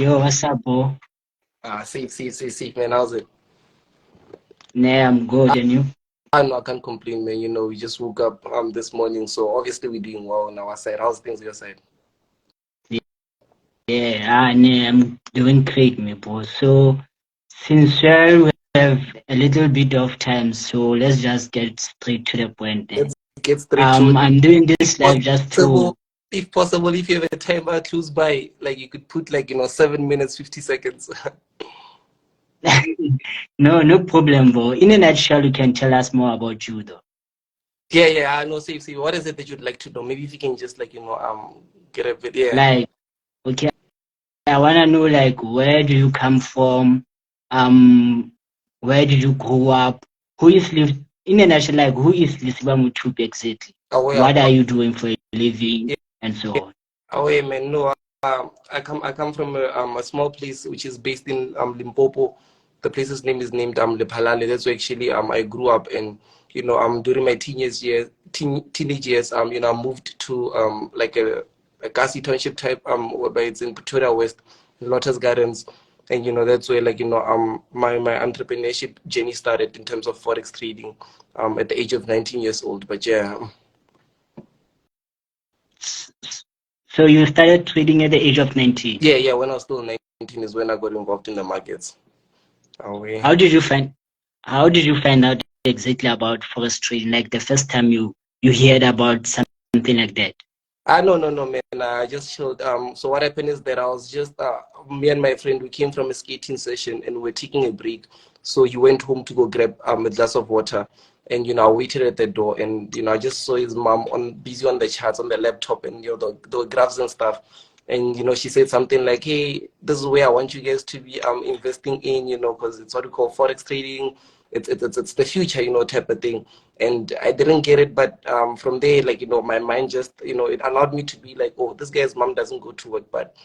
Yo, what's up, bro? Safe, man. How's it? Nah, I'm good, and you? I can't complain, man. We just woke up this morning, so obviously we're doing well on our side. How's things on your side? Yeah, nah, I'm doing great, me, bro. So, since we have a little bit of time, so let's just get straight to the point. Let's get straight to it. I'm doing If this live just to, possible, if you have a timer close by, like you could put 7 minutes, 50 seconds. no problem, bro. In a nutshell, you can tell us more about you, though. Yeah. I know. Safe. What is it that you'd like to know? Maybe if you can just get a bit. Yeah. Like, okay, I wanna know, like, where do you come from? Um, where did you grow up? Who is live in a nutshell, like, who is Lesiba Mothupi exactly? Away. What are you doing for a living, Yeah. and so on? Away, man. No. I come from a small place which is based in Limpopo. The place's name is named Lephalale. That's where actually I grew up, and during my teenage years I moved to like a Kasi township type whereby it's in Pretoria West, Lotus Gardens, and that's where my entrepreneurship journey started in terms of forex trading at the age of 19 years old. But yeah. So you started trading at the age of 19. Yeah, when I was still 19 is when I got involved in the markets. Oh, yeah. How did you find how did you find out exactly about forex trading? Like the first time you heard about something like that? No, man. I just chilled. So what happened is that I was just me and my friend. We came from a skating session and we were taking a break. So he went home to go grab a glass of water, and I waited at the door, and I just saw his mom busy on the charts on the laptop, and the graphs and stuff. And she said something like, "Hey, this is where I want you guys to be investing in, because it's what we call forex trading. It's the future, type of thing." And I didn't get it, but from there, my mind just, it allowed me to be like, oh, this guy's mom doesn't go to work, but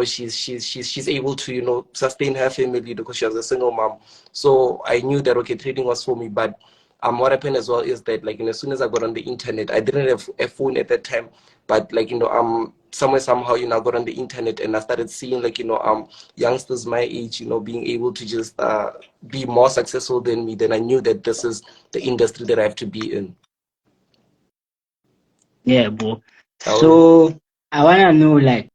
she's able to sustain her family because she was a single mom. So I knew that okay, trading was for me. But what happened as well is that as soon as I got on the internet, I didn't have a phone at that time, but somewhere somehow I got on the internet and I started seeing youngsters my age being able to just be more successful than me. Then I knew that this is the industry that I have to be in. Yeah, bro. Oh, So I wanna know, like,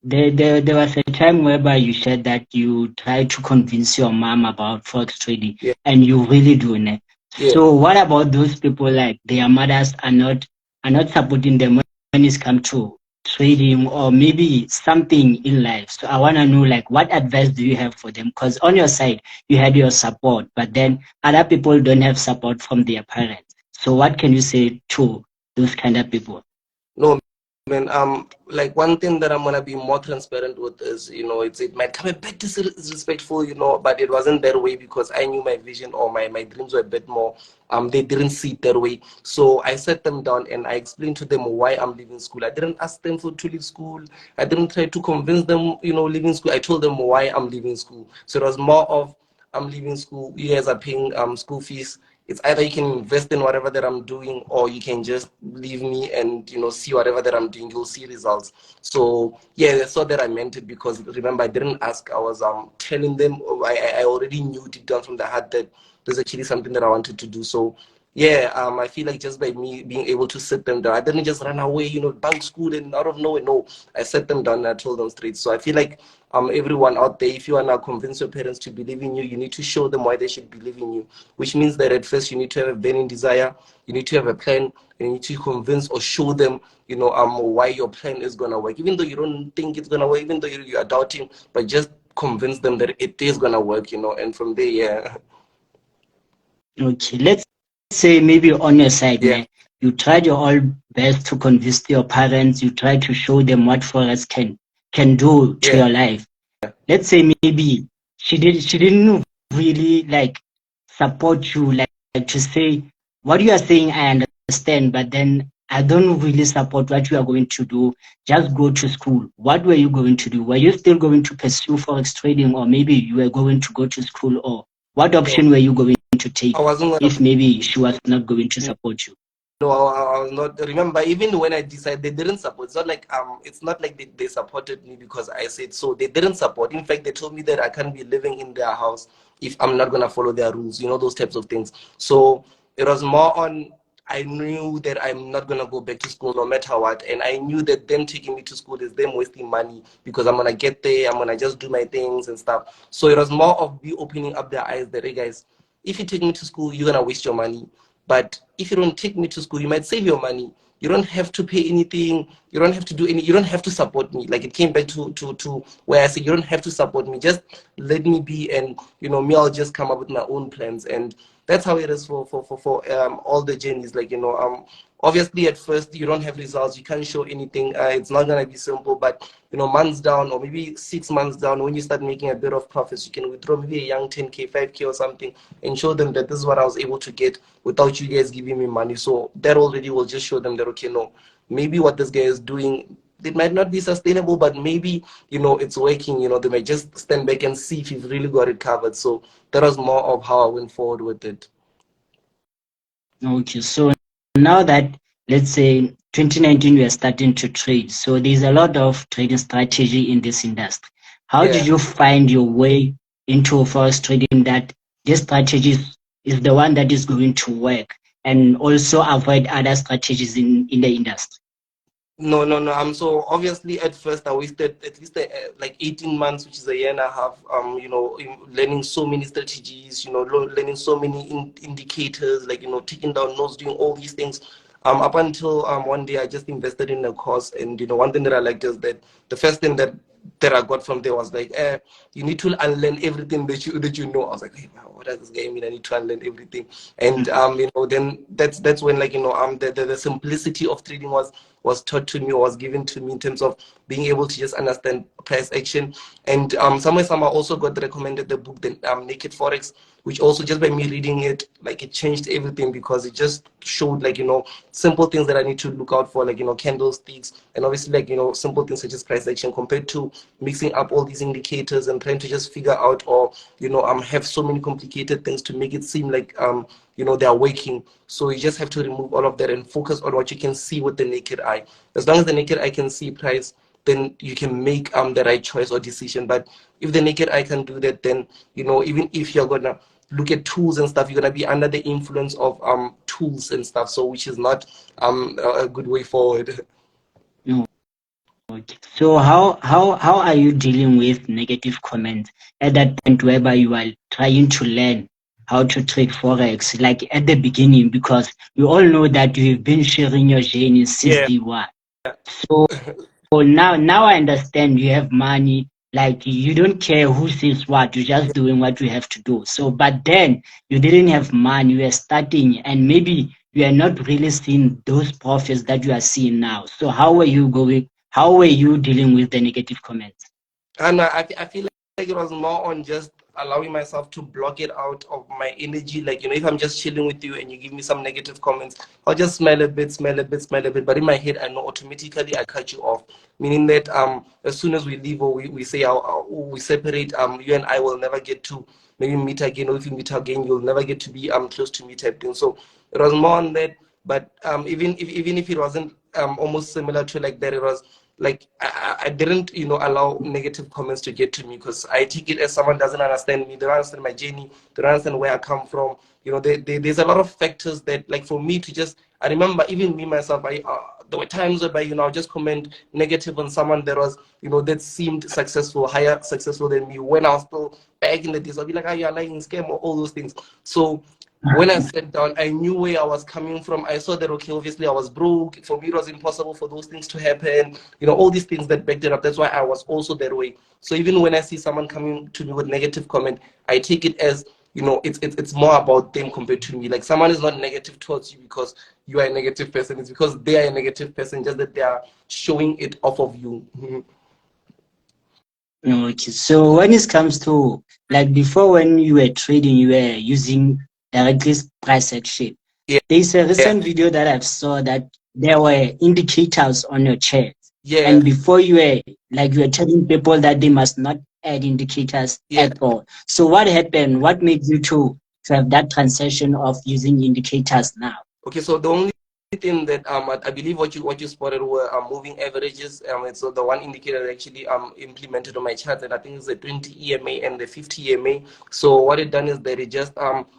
there was a time whereby you said that you tried to convince your mom about forex trading, yeah, and you really do, ne? yeah. So what about those people, like their mothers are not supporting them when it's come to trading or maybe something in life? So I wanna know, like, what advice do you have for them? Because on your side you had your support, but then other people don't have support from their parents. So what can you say to those kind of people? No, man. Like one thing that I'm gonna be more transparent with is, it might come a bit disrespectful, but it wasn't that way because I knew my vision or my dreams were a bit more. They didn't see it that way. So I sat them down and I explained to them why I'm leaving school. I didn't ask them to leave school. I didn't try to convince them, leaving school. I told them why I'm leaving school. So it was more of I'm leaving school. You guys are paying school fees. It's either you can invest in whatever that I'm doing, or you can just leave me and see whatever that I'm doing. You'll see results. So yeah, that's what that I meant it, because remember I didn't ask. I was telling them. I already knew deep down from the heart that there's actually something that I wanted to do. So yeah, I feel like just by me being able to sit them down, I didn't just run away, bank school and out of nowhere. No, I sat them down and I told them straight. So I feel like everyone out there, if you are now convince your parents to believe in you, you need to show them why they should believe in you. Which means that at first you need to have a burning desire, you need to have a plan, and you need to convince or show them, why your plan is gonna work. Even though you don't think it's gonna work, even though you are doubting, but just convince them that it is gonna work, and from there, yeah. Okay, let's say maybe on your side, Yeah. man, you tried your all best to convince your parents, you tried to show them what Forest can do to Yeah. your life. Let's say maybe she didn't really like support you, like to say what you are saying I understand, but then I don't really support what you are going to do. Just go to school. What were you going to do? Were you still going to pursue Forex trading, or maybe you were going to go to school, or what So option were you going to take I wasn't gonna if maybe she was not going to support you? no, I was not. Remember, even when I decided, they didn't support. It's not like they supported me because I said so. They didn't support. In fact, they told me that I can't be living in their house if I'm not gonna follow their rules. You know, those types of things. So it was more on. I knew that I'm not gonna go back to school no matter what, and I knew that them taking me to school is them wasting money because I'm gonna get there. I'm gonna just do my things and stuff. So it was more of me opening up their eyes that, hey guys, if you take me to school, you're gonna waste your money. But if you don't take me to school, you might save your money. You don't have to pay anything. You don't have to do any. You don't have to support me. Like it came back to where I said you don't have to support me. Just let me be, and me. I'll just come up with my own plans, and that's how it is for all the journeys. Obviously at first you don't have results. You can't show anything. It's not gonna be simple, but months down or maybe 6 months down, when you start making a bit of profits, you can withdraw maybe a young 10K, 5K or something, and show them that this is what I was able to get without you guys giving me money. So that already will just show them that, okay, no, maybe what this guy is doing, it might not be sustainable, but maybe it's working. They might just stand back and see if you've really got it covered. So that was more of how I went forward with it. Okay, so now that, let's say, 2019 we are starting to trade, so there's a lot of trading strategy in this industry. How did Yeah. you find your way into forex trading that this strategy is the one that is going to work, and also avoid other strategies in the industry? No, no, no. So obviously at first I wasted at least like 18 months, which is a year and a half. Learning so many strategies. Learning so many indicators, like taking down notes, doing all these things. Up until one day I just invested in a course, and one thing that I liked is that the first thing that I got from there was like, you need to unlearn everything that you know. I was like, hey, wow, what does this game mean? I need to unlearn everything. And then that's when the simplicity of trading was taught to me, or was given to me, in terms of being able to just understand price action. And somewhere I also got recommended the book, the Naked Forex, which also, just by me reading it, like, it changed everything, because it just showed, like, simple things that I need to look out for, like, candlesticks, and obviously, like, simple things such as price action, compared to mixing up all these indicators and trying to just figure out, or have so many complicated things to make it seem like they are working. So you just have to remove all of that and focus on what you can see with the naked eye. As long as the naked eye can see price, then you can make the right choice or decision. But if the naked eye can do that, then even if you're gonna look at tools and stuff, you're gonna be under the influence of tools and stuff. So which is not a good way forward. No. Okay. So how are you dealing with negative comments at that point whereby you are trying to learn how to trade forex, like at the beginning, because we all know that you've been sharing your journey since Yeah. day one. So now I understand you have money, like you don't care who says what, you're just doing what you have to do. So but then you didn't have money, you were starting, and maybe you are not really seeing those profits that you are seeing now. So how were you dealing with the negative comments? And I feel like it was more on just allowing myself to block it out of my energy. Like, if I'm just chilling with you and you give me some negative comments, I'll just smile a bit, smile a bit, smile a bit. But in my head, I know automatically I cut you off. Meaning that as soon as we leave, or we say we separate, you and I will never get to maybe meet again, or if you meet again, you'll never get to be close to me type thing. So it was more on that. But even if it wasn't almost similar to like that, it was like I didn't allow negative comments to get to me, because I take it as someone doesn't understand me, they don't understand my journey, they don't understand where I come from. There's a lot of factors that, like, for me to just, I remember even me myself, there were times whereby I'll just comment negative on someone that was that seemed successful, higher successful than me, when I was still back in the days. I'll be like, you're lying, scam, or all those things. So when I sat down, I knew where I was coming from. I saw that, okay, obviously I was broke. For me, it was impossible for those things to happen. All these things that backed it up. That's why I was also that way. So even when I see someone coming to me with negative comment, I take it as, it's more about them compared to me. Like, someone is not negative towards you because you are a negative person. It's because they are a negative person, just that they are showing it off of you. Okay, so when it comes to, like, before, when you were trading, you were using directly price action. Yeah, There's a yeah, recent video that I've saw that there were indicators on your chart, yeah, and before you were telling people that they must not add indicators yeah. at all. So what happened? What made you to have that transition of using indicators now? Okay, so the only thing that I believe what you spotted were moving averages. It's the one indicator that actually implemented on my chart, and I think it's the 20 EMA and the 50 EMA. So what it done is that it just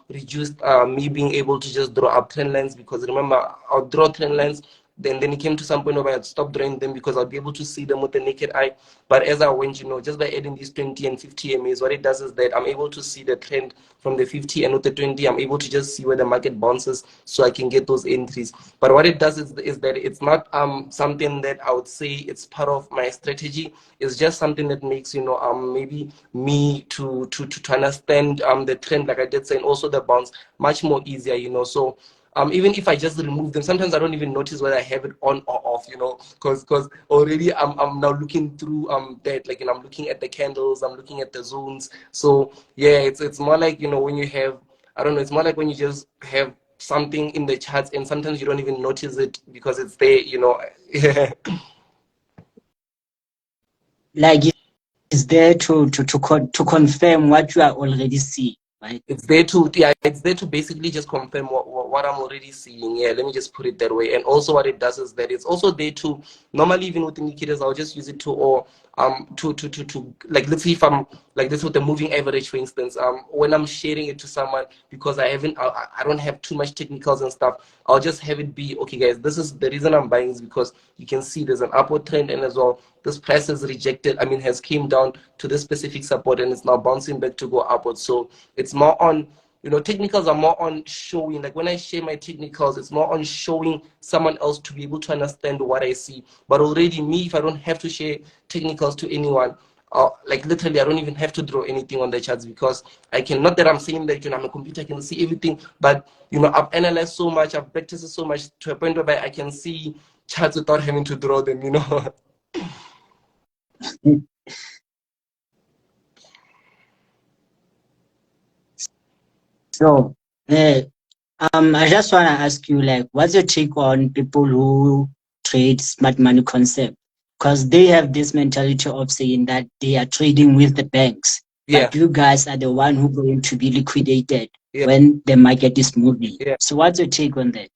reduced me being able to just draw up trend lines, because remember, I'll draw trend lines. Then it came to some point where I'd stop drawing them because I'll be able to see them with the naked eye. But as I went, just by adding these 20 and 50 EMAs, what it does is that I'm able to see the trend from the 50, and with the 20, I'm able to just see where the market bounces so I can get those entries. But what it does is that it's not something that I would say it's part of my strategy. It's just something that makes maybe me to understand the trend, like I did say, and also the bounce much more easier. So even if I just remove them, sometimes I don't even notice whether I have it on or off, because already I'm now looking through that, like, I'm looking at the candles, I'm looking at the zones. So yeah, it's more like, when you have, I don't know, it's more like when you just have something in the charts and sometimes you don't even notice it because it's there. Like it's there to confirm what you are already seeing, right? It's there to basically just confirm what I'm already seeing. Yeah, let me just put it that way. And also what it does is that it's also there to, normally even with indicators, I'll just use it to, or to like, let's see if I'm like this with the moving average, for instance, when I'm sharing it to someone, because I don't have too much technicals and stuff, I'll just have it be, okay guys, this is the reason I'm buying, is because you can see there's an upward trend, and as well this price has has came down to this specific support, and it's now bouncing back to go upwards. So it's more on, technicals are more on showing, like when I share my technicals, it's more on showing someone else to be able to understand what I see. But already me, if I don't have to share technicals to anyone, like literally I don't even have to draw anything on the charts, because I can, not that I'm saying that I'm a computer, I can see everything, but I've analyzed so much, I've backtested so much to a point where I can see charts without having to draw them. So, I just want to ask you, like, what's your take on people who trade smart money concept? Because they have this mentality of saying that they are trading with the banks, Yeah, but you guys are the one who going to be liquidated yeah, when the market is moving. yeah. So, what's your take on that?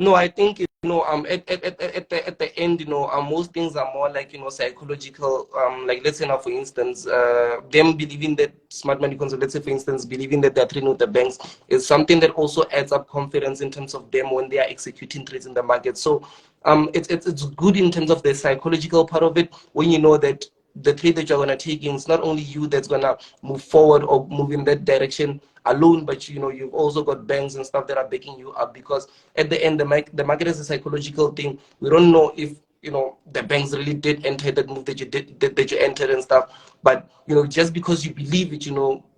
No, I think at the end, most things are more like psychological. Like, let's say now, for instance, them believing that smart money concept, let's say for instance, believing that they're trading with the banks, is something that also adds up confidence in terms of them when they are executing trades in the market. So it's good in terms of the psychological part of it, when you know that the trade that you're gonna take in, it's not only you that's gonna move forward or move in that direction alone, but you've also got banks and stuff that are backing you up, because at the end, the market is a psychological thing. We don't know if the banks really did enter that move that you did, that you entered and stuff, but just because you believe it,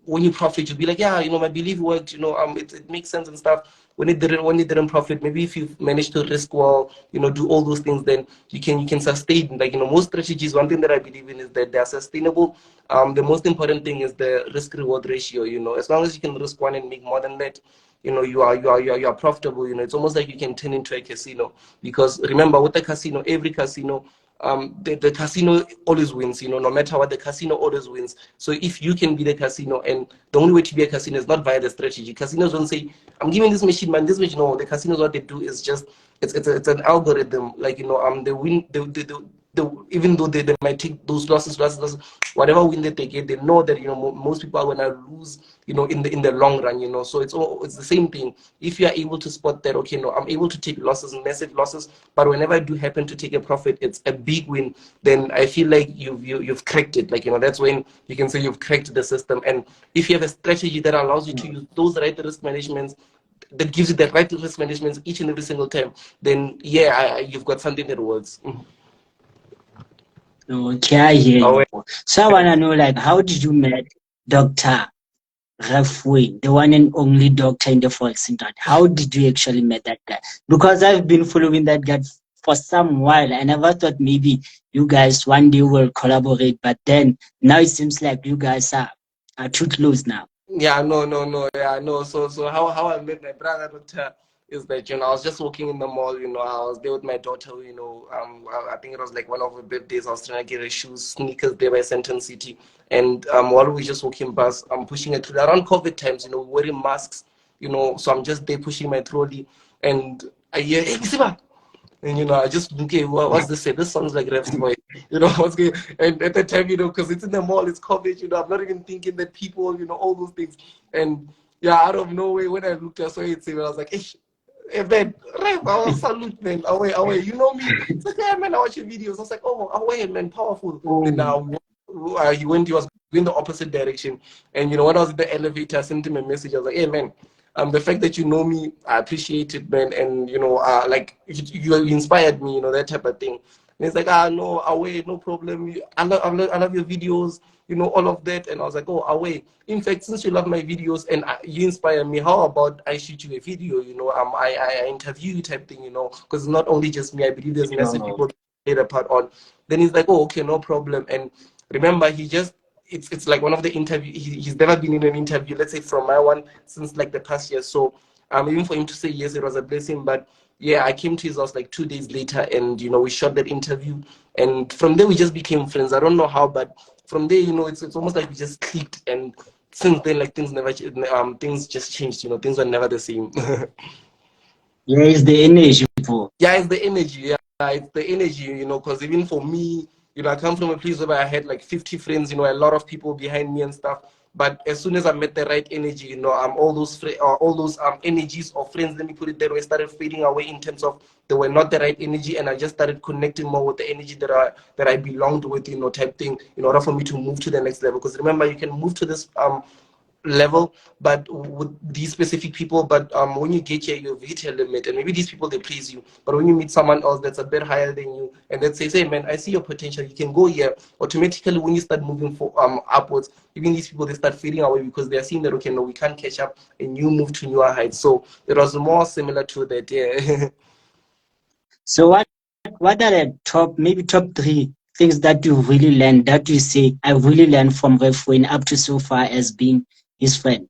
when you profit, you'll be like, yeah, my belief worked, it makes sense and stuff. When it didn't profit, maybe if you manage to risk well, do all those things, then you can sustain. Like, most strategies, one thing that I believe in is that they are sustainable. The most important thing is the risk reward ratio. As long as you can risk one and make more than that, you are profitable. It's almost like you can turn into a casino, because remember, with the casino, every casino, the casino always wins. No matter what, the casino always wins. So if you can be the casino, and the only way to be a casino is not via the strategy. Casinos don't say, I'm giving this machine, man, this machine. No, the casinos, what they do is just, it's an algorithm. Like, they win, even though they might take those losses, whatever win that they get, they know that most people are gonna lose, in the long run. So it's the same thing. If you are able to spot that, okay, no, I'm able to take losses, massive losses, but whenever I do happen to take a profit, it's a big win. Then I feel like you've cracked it. Like, that's when you can say you've cracked the system. And if you have a strategy that allows you to use those right risk managements, that gives you the right risk management each and every single time, then yeah, you've got something that works. Okay, I hear Oh, you. So, I want to know, like, how did you meet Dr. Rafui, the one and only doctor in the Forex industry? How did you actually met that guy? Because I've been following that guy for some while. I never thought maybe you guys one day will collaborate, but then now it seems like you guys are too close now. yeah, no, yeah, no. So how I met my brother, doctor, is that I was just walking in the mall. I was there with my daughter. I think it was like one of the birthdays. I was trying to get her shoes, sneakers there by Central City, and while we were just walking past, I'm pushing it through around COVID times. Wearing masks. So I'm just there pushing my trolley, and I hear, hey, Lesiba. And I just okay, what's this say? This sounds like Ref's voice. What's good? And at the time, because it's in the mall, it's COVID, I'm not even thinking that people, all those things. And yeah, out of nowhere, when I looked, I saw it, I was like, hey man, Ref, I was salute, man. Away, away. You know me? It's like, yeah, man, I watch your videos. I was like, oh, away, man, powerful. Then Oh. now he was going the opposite direction. And when I was in the elevator, I sent him a message. I was like, hey man, the fact that you know me, I appreciate it, man. And like you inspired me, that type of thing. And he's like, no, away, no problem. I love your videos, all of that. And I was like, oh, away. In fact, since you love my videos and you inspire me, how about I shoot you a video? I interview you type thing, because it's not only just me. I believe there's massive people that played a part on. Then he's like, oh, okay, no problem. And remember, it's like one of the interview. He's never been in an interview, let's say from my one, since like the past year. So even for him to say yes, it was a blessing. But yeah, I came to his house like 2 days later, and we shot that interview, and from there we just became friends. I don't know how, but from there, it's almost like we just clicked, and since then, like things just changed. Things were never the same. Yeah, it's the energy, bro. Yeah, it's the energy. Yeah, it's the energy. Because even for me, I come from a place where I had like 50 friends. A lot of people behind me and stuff. But as soon as I met the right energy, all those energies or friends, let me put it that way, started fading away in terms of they were not the right energy, and I just started connecting more with the energy that I belonged with, type thing, in order for me to move to the next level. Because remember, you can move to this level but with these specific people, but when you get here, you've hit a limit, and maybe these people, they please you, but when you meet someone else that's a bit higher than you and that says, hey man, I see your potential, you can go here, automatically when you start moving for upwards, even these people, they start fading away because they're seeing that, okay, no, we can't catch up, and you move to newer heights. So it was more similar to that. Yeah. So what are the top 3 things that you really learned, that you say I really learned from Ref Wayne up to so far as being his friend?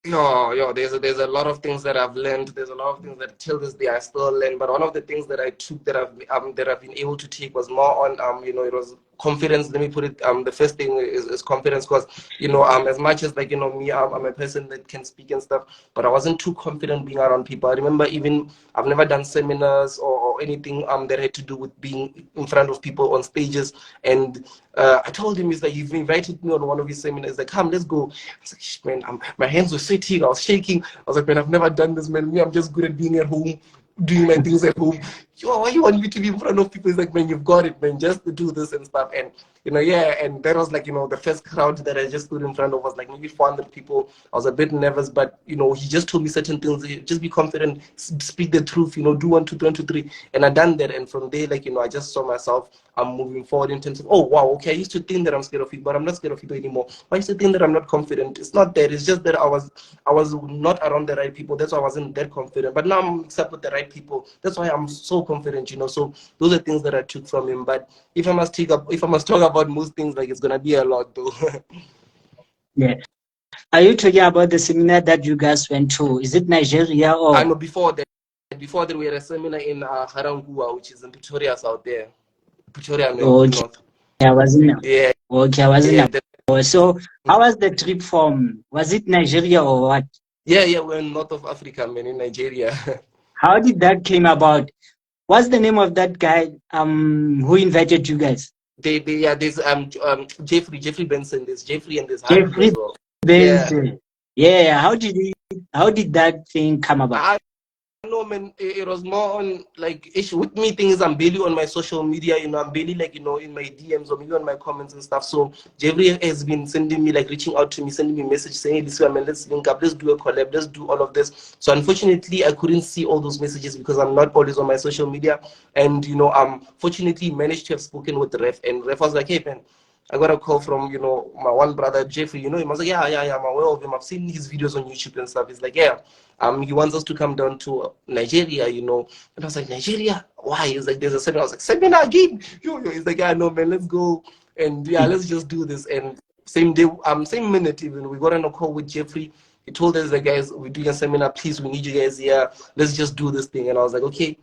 No, there's a lot of things that I've learned. There's a lot of things that till this day I still learn. But one of the things that I took that I've been able to take was more on it was confidence. Let me put it the first thing is confidence, because as much as like me, I'm a person that can speak and stuff, but I wasn't too confident being around people. I remember even I've never done seminars or anything that had to do with being in front of people on stages. And I told him, he's like, you've invited me on one of his seminars, like, come, let's go. I was like, man, my hands were sweating, I was shaking. I was like, man, I've never done this, man. Me, I'm just good at being at home, doing my things at home. Yo, why you want me to be in front of people? He's like, man, you've got it, man, just to do this and stuff. And yeah, and that was like, the first crowd that I just stood in front of was like maybe 400 people. I was a bit nervous, but he just told me certain things. Just be confident, speak the truth, do 1, 2, 1, 2, 3. And I done that, and from there, like, I just saw myself moving forward in terms of, oh wow, okay, I used to think that I'm scared of people, but I'm not scared of people anymore. I used to think that I'm not confident. It's not that. It's just that I was not around the right people. That's why I wasn't that confident. But now I'm mixed with the right people. That's why I'm so confident. So those are things that I took from him. But if I must talk about most things, like, it's gonna be a lot though. Yeah. Are you talking about the seminar that you guys went to? Is it Nigeria I or? know before that we had a seminar in Harangua, which is in Pretoria, out there. Pretoria Okay, North. I wasn't. Yeah, Okay, I wasn't. yeah, So how was the trip from? Was it Nigeria or what? yeah. We're in North of Africa, man, in Nigeria. How did that came about? What's the name of that guy who invited you guys? There's Jeffrey Benson, there's Jeffrey, and there's Harvey Jeffrey as well. Yeah. Benson. Yeah, how did that thing come about? I No, man, it was more on like issue with me. Things I'm barely on my social media, I'm barely like in my DMs or maybe on my comments and stuff. So Jeffrey has been sending me, like, reaching out to me, sending me messages saying, hey, this way, man, let's link up, let's do a collab, let's do all of this. So unfortunately, I couldn't see all those messages because I'm not always on my social media. And fortunately managed to have spoken with the Ref, and Ref was like, hey man, I got a call from, my one brother, Jeffrey, him. I was like, yeah, I'm aware of him. I've seen his videos on YouTube and stuff. He's like, yeah, he wants us to come down to Nigeria, And I was like, Nigeria? Why? He's like, there's a seminar. I was like, seminar again? Yo. He's like, yeah, no, man, let's go. And yeah, let's just do this. And same day, same minute even, we got on a call with Jeffrey. He told us, like, guys, we're doing a seminar. Please, we need you guys here. Let's just do this thing. And I was like, okay,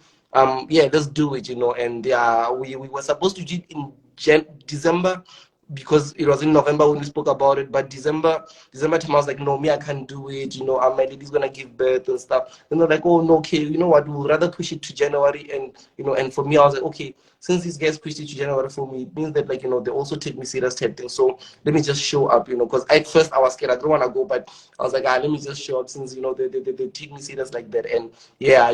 yeah, let's do it, And we were supposed to do it in December, because it was in November when we spoke about it, but December time I was like, no, me, I can't do it, you know, my lady's gonna give birth and stuff. And they're like, oh no, okay, you know what, we'll rather push it to January. And you know, and for me, I was like, okay, since these guys pushed it to January for me, it means that, like, you know, they also take me serious type thing. So let me just show up, you know, because at first I was scared, I don't want to go, but I was like, let me just show up, since, you know, they take me serious like that. And yeah,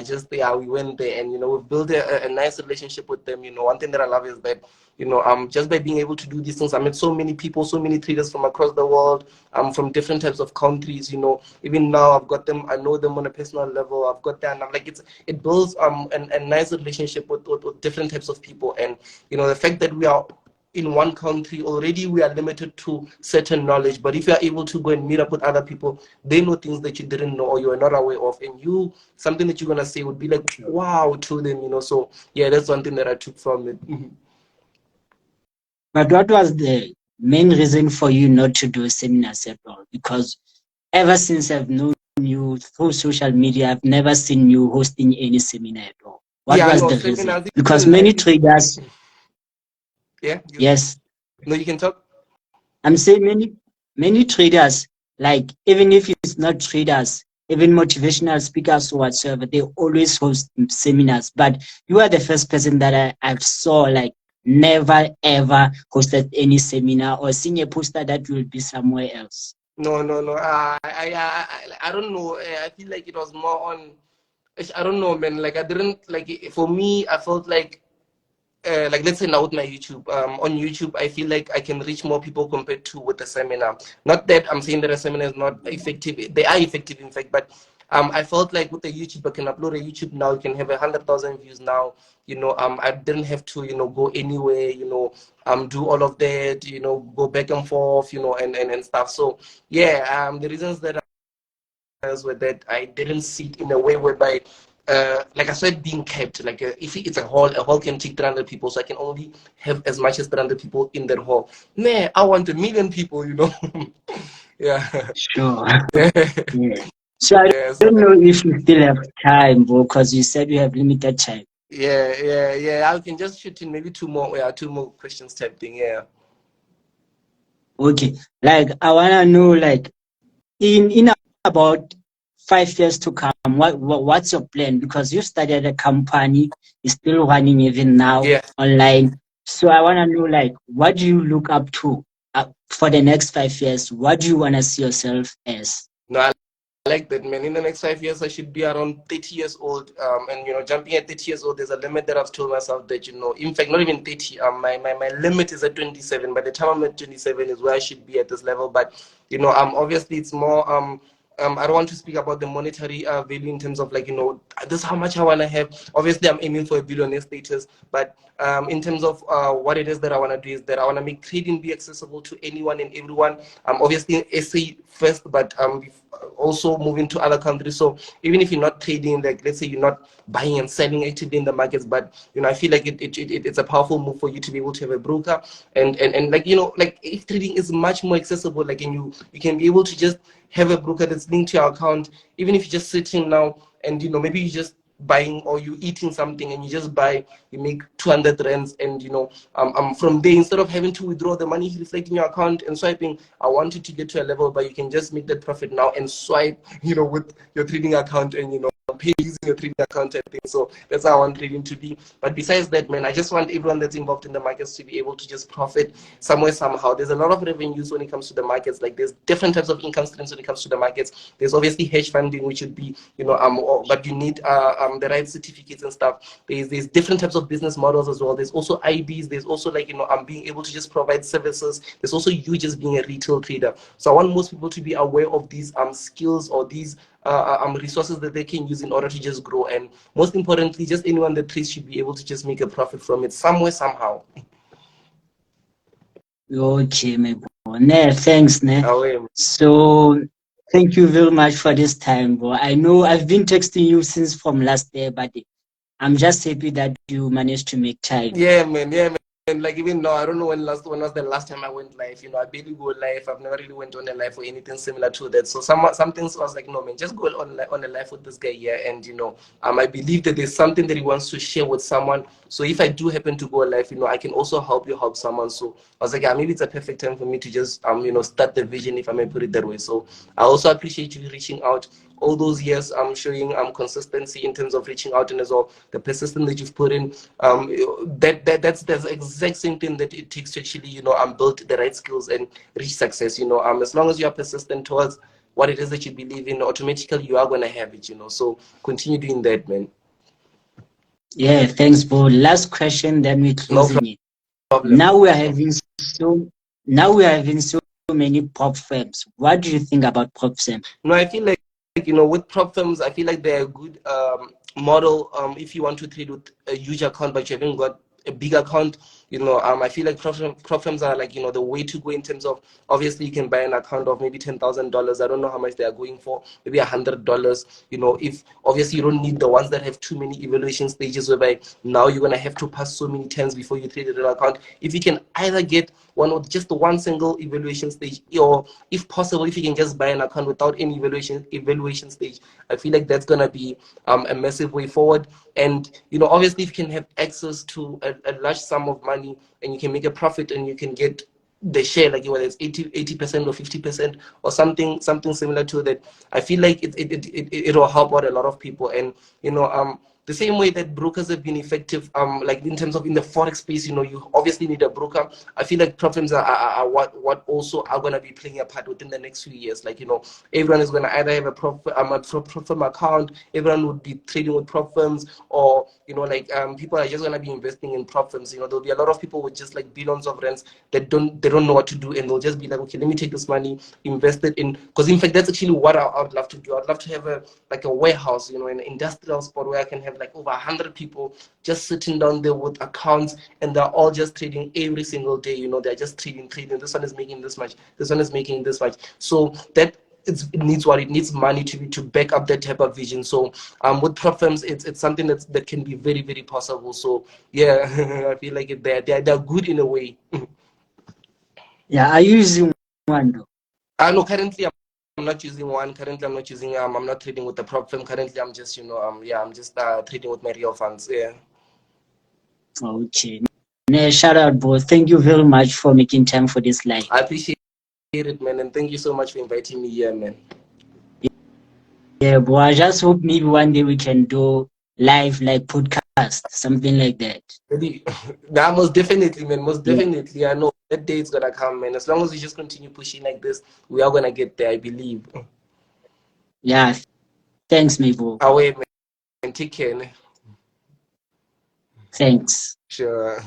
we went there, and you know, we've built a nice relationship with them. You know, one thing that I love is that, you know, just by being able to do these things, I met so many people, so many traders from across the world, from different types of countries. You know, even now I've got them, I know them on a personal level. I've got that, and I'm like, it builds a nice relationship with different types of people. And you know, the fact that we are in one country already, we are limited to certain knowledge. But if you are able to go and meet up with other people, they know things that you didn't know or you are not aware of, and you, something that you're gonna say would be like, wow, to them. You know, so yeah, that's one thing that I took from it. But what was the main reason for you not to do seminars at all? Because ever since I've known you through social media, I've never seen you hosting any seminar at all. What Yeah, was no, the reason? seminars, Because I many think, traders, yeah, yes, no, you can talk. I'm saying many traders, like even if it's not traders, even motivational speakers or whatsoever, they always host seminars. But you are the first person that I've saw like never ever hosted any seminar or seen a poster that will be somewhere else. No, no, no. I don't know. I feel like it was more on. I don't know, man. Like I didn't like. For me, I felt like let's say now with my YouTube, on YouTube, I feel like I can reach more people compared to with a seminar. Not that I'm saying that a seminar is not effective; they are effective, in fact. But I felt like with the YouTube, I can upload a YouTube now. You can have 100,000 views now. You know, I didn't have to, you know, go anywhere. You know, do all of that. You know, go back and forth. You know, and stuff. So yeah, the reasons that were that I didn't see it in a way whereby, like I said, being kept. Like if it's a hall can take 300 people, so I can only have as much as 300 people in that hall. Nah, I want 1,000,000 people, you know. Yeah. Sure. Yeah. Yeah. So I Yeah. So, don't know if you still have time, because you said you have limited time. yeah. I can just shoot in maybe two more questions type thing. Yeah. Okay. Like I wanna know, like in about 5 years to come, what's your plan? Because you started a company, is still running even now Yeah. online. So I want to know, like, what do you look up to for the next 5 years? What do you want to see yourself as? No, I like that, man. In the next 5 years, I should be around 30 years old. And you know, jumping at 30 years old, there's a limit that I've told myself that, you know, in fact, not even 30. My limit is at 27. By the time I'm at 27 is where I should be at this level. But you know, obviously it's more I don't want to speak about the monetary value in terms of, like, you know, this is how much I want to have. Obviously, I'm aiming for a billionaire status, but in terms of what it is that I want to do is that I want to make trading be accessible to anyone and everyone. Obviously, SA first, but also moving to other countries. So even if you're not trading, like let's say you're not buying and selling actively in the markets, but you know, I feel like it's a powerful move for you to be able to have a broker, and like, you know, like if trading is much more accessible, like, and you can be able to just have a broker that's linked to your account, even if you're just sitting now and, you know, maybe you just buying or you eating something and you just buy, you make 200 rands, and you know, from there, instead of having to withdraw the money reflecting in your account and swiping, I want you to get to a level where you can just make that profit now and swipe, you know, with your trading account, and you know, pay using your trading account and things. So that's how I want trading to be. But besides that, man, I just want everyone that's involved in the markets to be able to just profit somewhere, somehow. There's a lot of revenues when it comes to the markets. Like there's different types of income streams when it comes to the markets. There's obviously hedge funding, which would be, you know, but you need the right certificates and stuff. There's different types of business models as well. There's also IBs. There's also, like, you know, being able to just provide services. There's also you just being a retail trader. So I want most people to be aware of these skills or these resources that they can use in order to just grow. And most importantly, just anyone that trades should be able to just make a profit from it somewhere, somehow. Okay, my boy. Ne, thanks, ne. Away. So thank you very much for this time, bro. I know I've been texting you since from last day, but I'm just happy that you managed to make time. Yeah, man. And like even now, I don't know when was the last time I went live. You know, I barely go live. I've never really went on a live or anything similar to that. So some things I was like, no man, just go on a live with this guy here. And you know, I believe that there's something that he wants to share with someone. So if I do happen to go live, you know, I can also help someone. So I was like, yeah, maybe it's a perfect time for me to just you know, start the vision, if I may put it that way. So I also appreciate you reaching out all those years. I'm showing consistency in terms of reaching out, and as well the persistence that you've put in. That's the exact same thing that it takes to actually, you know, build the right skills and reach success. You know, as long as you are persistent towards what it is that you believe in, automatically you are gonna have it. You know, so continue doing that, man. Yeah, thanks, bro. Last question, then we're No closing it. problem. Now we are having so now we are having so many prop firms. What do you think about prop firms? No, I feel like, you know, with prop firms, I feel like they're a good model if you want to trade with a huge account, but you haven't got a big account. You know, I feel like prop firms are like, you know, the way to go in terms of, obviously you can buy an account of maybe $10,000. I don't know how much they are going for, maybe $100. You know, if obviously you don't need the ones that have too many evaluation stages, whereby now you're gonna have to pass so many turns before you trade a real account. If you can either get one with just one single evaluation stage, or if possible, if you can just buy an account without any evaluation stage, I feel like that's gonna be a massive way forward. And you know, obviously, if you can have access to a large sum of money and you can make a profit and you can get the share, like whether it's 80% or 50% or something similar to that, I feel like it'll help out a lot of people. And you know, the same way that brokers have been effective, like in terms of in the forex space, you know, you obviously need a broker. I feel like prop firms are what also are going to be playing a part within the next few years. Like, you know, everyone is going to either have a prop firm account, everyone would be trading with prop firms, or you know, like people are just going to be investing in prop firms. You know, there'll be a lot of people with just like billions of rands that don't know what to do, and they'll just be like, okay, let me take this money, invest it in, because in fact that's actually what I'd love to do. I'd love to have a warehouse, you know, an industrial spot where I can have like over 100 people just sitting down there with accounts, and they're all just trading every single day. You know, they're just trading. This one is making this much, this one is making this much. So that it needs what it needs, money to back up that type of vision. So with prop firms, it's something that can be very, very possible. So yeah, I feel like they're good in a way. Yeah, are you using one though? No, currently I'm not using one. Currently I'm not using I'm not trading with the prop firm. Currently I'm just, you know, yeah, I'm just trading with my real funds. Yeah. Okay. Yeah, shout out, bro. Thank you very much for making time for this live. I appreciate it, man, and thank you so much for inviting me here, man. Yeah, bro. I just hope maybe one day we can do live like podcast, something like that. Really, nah, most definitely, man. Most Yeah. definitely. I know that day is gonna come, man. As long as we just continue pushing like this, we are gonna get there, I believe. Yeah. Thanks, me, bro. Away, man. Take care. Ne? Thanks. Sure.